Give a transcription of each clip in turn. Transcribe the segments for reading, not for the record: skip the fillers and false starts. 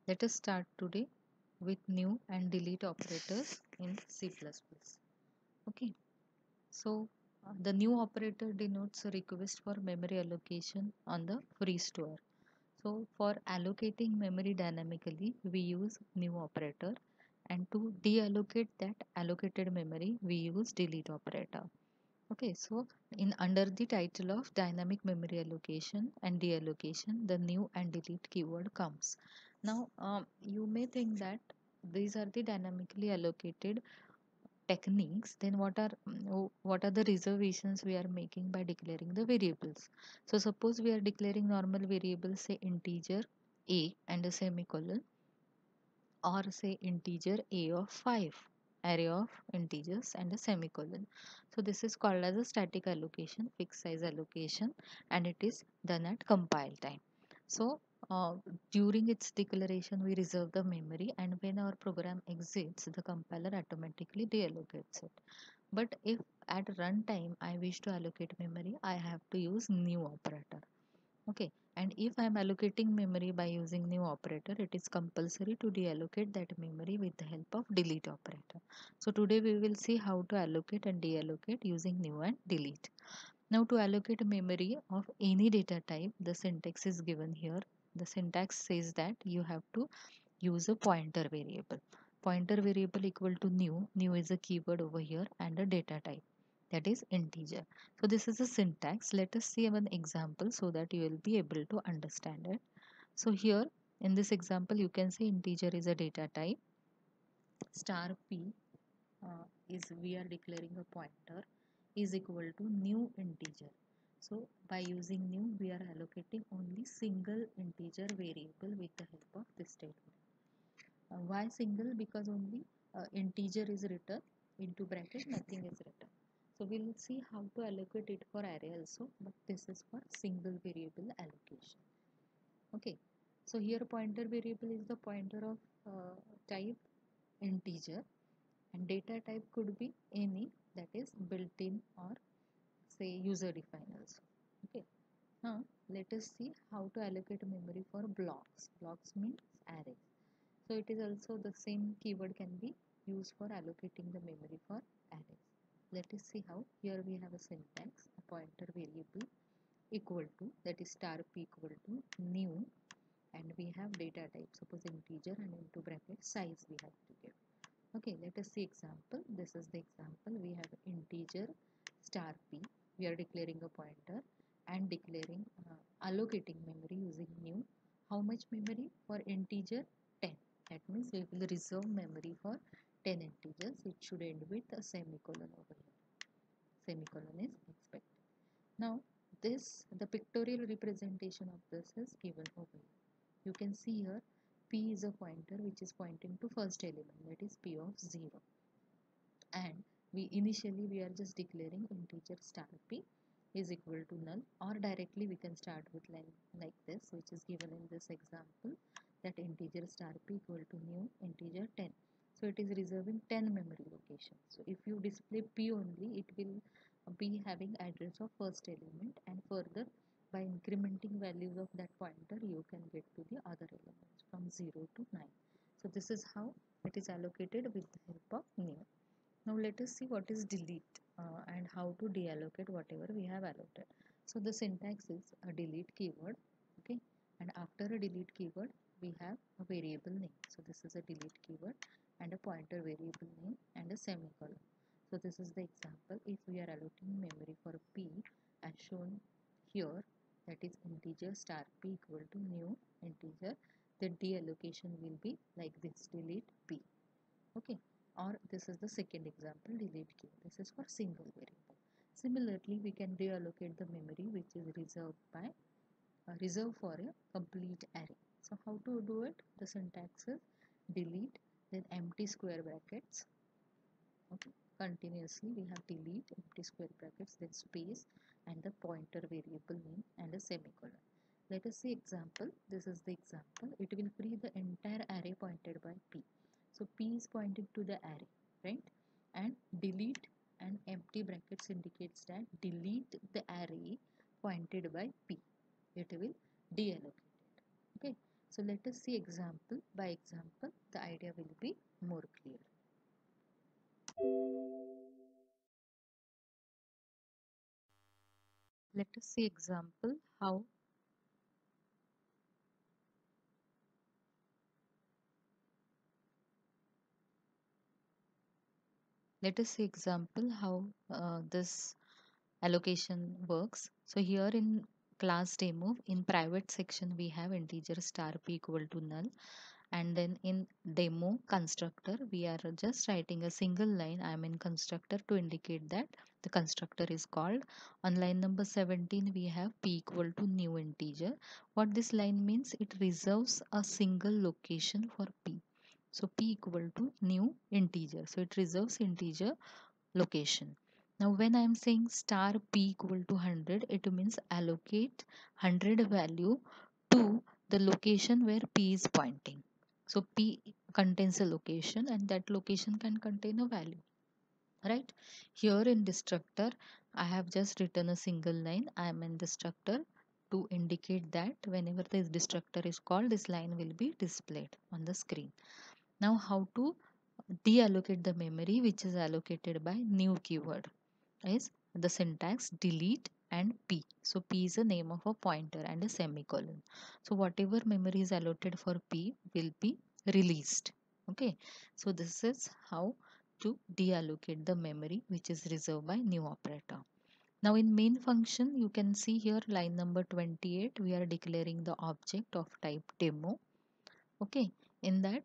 Let us start today with new and delete operators in C++. Okay, so the new operator denotes a request for memory allocation on the free store. So for allocating memory dynamically, we use new operator, and to deallocate that allocated memory, we use delete operator. Okay, so in under the title of dynamic memory allocation and deallocation, the new and delete keyword comes. Now, you may think that these are the dynamically allocated techniques. Then what are the reservations we are making by declaring the variables? So suppose we are declaring normal variables, say integer a and a semicolon, or say integer a of 5, array of integers and a semicolon. So this is called as a static allocation, fixed size allocation, and it is done at compile time. So during its declaration we reserve the memory, and when our program exits, the compiler automatically deallocates it. But if at runtime I wish to allocate memory, I have to use new operator. Okay, and if I am allocating memory by using new operator, it is compulsory to deallocate that memory with the help of delete operator. So today we will see how to allocate and deallocate using new and delete. Now to allocate memory of any data type, the syntax is given here. The syntax says that you have to use a pointer variable. Pointer variable equal to new. New is a keyword over here, and a data type, that is integer. So this is a syntax. Let us see one example so that you will be able to understand it. So here in this example you can say integer is a data type. Star p is we are declaring a pointer is equal to new integer. So by using new we are allocating only single integer variable with the help of this statement. Why single? Because only integer is written, into bracket nothing is written. So we'll see how to allocate it for array also, but this is for single variable allocation. Okay, so here pointer variable is the pointer of type integer, and data type could be any, that is built-in or say user defined also. Okay, now let us see how to allocate memory for blocks. Blocks means array. So it is also the same keyword can be used for allocating the memory for arrays. Let us see how. Here we have a syntax, a pointer variable equal to, that is star p equal to new, and we have data type, suppose integer, and into bracket size we have to give. Okay, let us see example. This is the example. We have integer star p. We are declaring a pointer and declaring allocating memory using new. How much memory? For integer 10. That means we will reserve memory for 10 integers. It should end with a semicolon over here. Semicolon is expected. Now this, the pictorial representation of this is given over here. You can see here p is a pointer which is pointing to first element, that is p of 0, and we are just declaring integer star p is equal to null, or directly we can start with line like this, which is given in this example, that integer star p equal to new integer 10. So it is reserving 10 memory locations. So if you display p only, it will be having address of first element, and further by incrementing values of that pointer you can get to the other elements from 0 to 9. So this is how it is allocated with the help of new. Now let us see what is delete and how to deallocate whatever we have allotted. So the syntax is a delete keyword, okay, and after a delete keyword we have a variable name. So this is a delete keyword and a pointer variable name and a semicolon. So this is the example. If we are allocating memory for p as shown here, that is integer star p equal to new integer, the deallocation will be like this, delete p. Okay, or this is the second example, delete queue. This is for single variable. Similarly, we can reallocate the memory which is reserved for a complete array. So how to do it? The syntax is delete, then empty square brackets. Okay, continuously we have delete, empty square brackets, then space, and the pointer variable name and a semicolon. Let us see example. This is the example. It will free the entire array pointed by p. So p is pointing to the array, right? And delete and empty brackets indicates that delete the array pointed by p. It will deallocate it. Okay. So let us see example by example, the idea will be more clear. Let us see example how let us see example how this allocation works. So here in class demo, in private section we have integer star p equal to null, and then in demo constructor we are just writing a single line I am in constructor to indicate that the constructor is called. On line number 17 we have p equal to new integer. What this line means, it reserves a single location for p. So p equal to new integer, so it reserves integer location. Now when I am saying star p equal to 100, it means allocate 100 value to the location where p is pointing. So p contains a location and that location can contain a value, right? Here in destructor, I have just written a single line. I am in destructor to indicate that whenever this destructor is called, this line will be displayed on the screen. Now how to deallocate the memory which is allocated by new keyword is the syntax delete and p. So p is a name of a pointer and a semicolon. So whatever memory is allotted for p will be released. Okay, so this is how to deallocate the memory which is reserved by new operator. Now in main function you can see here line number 28 we are declaring the object of type demo. Okay, in that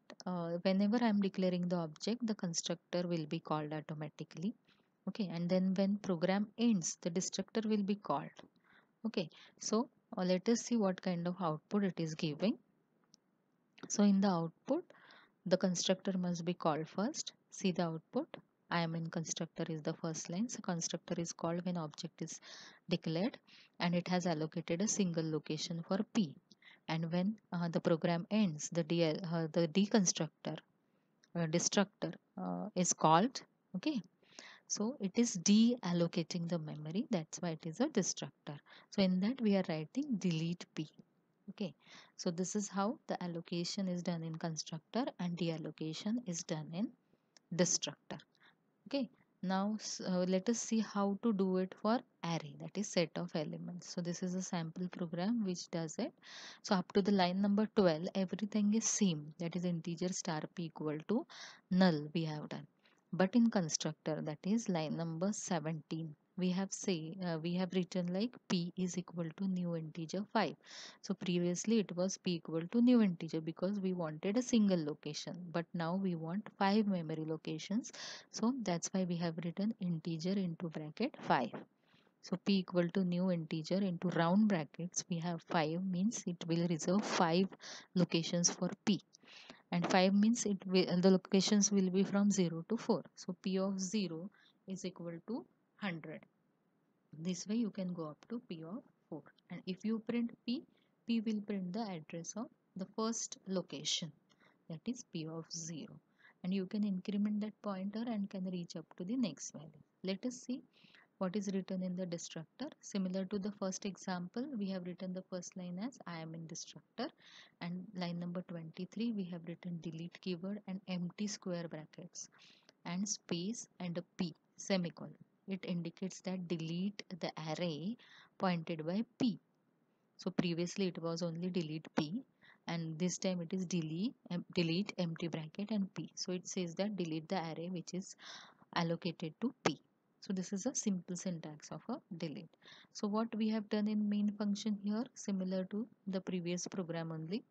whenever I am declaring the object, the constructor will be called automatically. Okay, and then when program ends, the destructor will be called. Okay, so let us see what kind of output it is giving. So in the output, the constructor must be called first. See the output. I am in constructor is the first line. So constructor is called when object is declared and it has allocated a single location for p. And when the program ends, the deconstructor destructor is called. Okay, so it is deallocating the memory. That's why it is a destructor. So in that we are writing delete p. Okay, so this is how the allocation is done in constructor and deallocation is done in destructor. Okay, now let us see how to do it for array, that is set of elements. So this is a sample program which does it. So up to the line number 12 everything is same, that is integer star p equal to null we have done. But in constructor, that is line number 17, we have written like p is equal to new integer 5. So previously it was p equal to new integer because we wanted a single location, but now we want 5 memory locations. So that's why we have written integer into bracket 5. So p equal to new integer into round brackets we have 5 means it will reserve 5 locations for p, and 5 means it will, the locations will be from 0 to 4. So p of 0 is equal to 100. This way you can go up to p of 4, and if you print p will print the address of the first location, that is p of 0, and you can increment that pointer and can reach up to the next value. Let us see what is written in the destructor. Similar to the first example, we have written the first line as I am in destructor, and line number 23 we have written delete keyword and empty square brackets and space and a p semicolon. It indicates that delete the array pointed by p. So previously it was only delete p, and this time it is delete empty bracket and p. So it says that delete the array which is allocated to p. So this is a simple syntax of a delete. So what we have done in main function here, similar to the previous program only,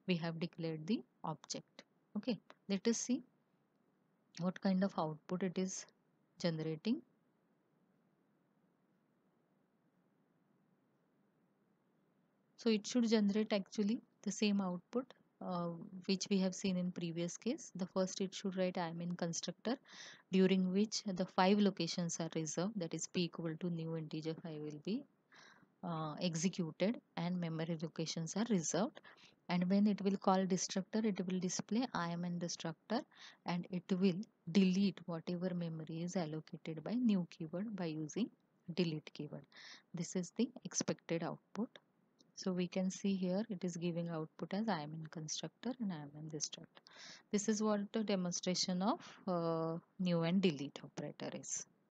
we have declared the object. Okay, let us see what kind of output it is generating. So it should generate actually the same output which we have seen in previous case. The first it should write I am in constructor, during which the 5 locations are reserved, that is p equal to new integer 5 will be executed and memory locations are reserved. And when it will call destructor, it will display I am in destructor and it will delete whatever memory is allocated by new keyword by using delete keyword. This is the expected output. So we can see here it is giving output as I am in constructor and I am in destructor. This is what the demonstration of new and delete operator is.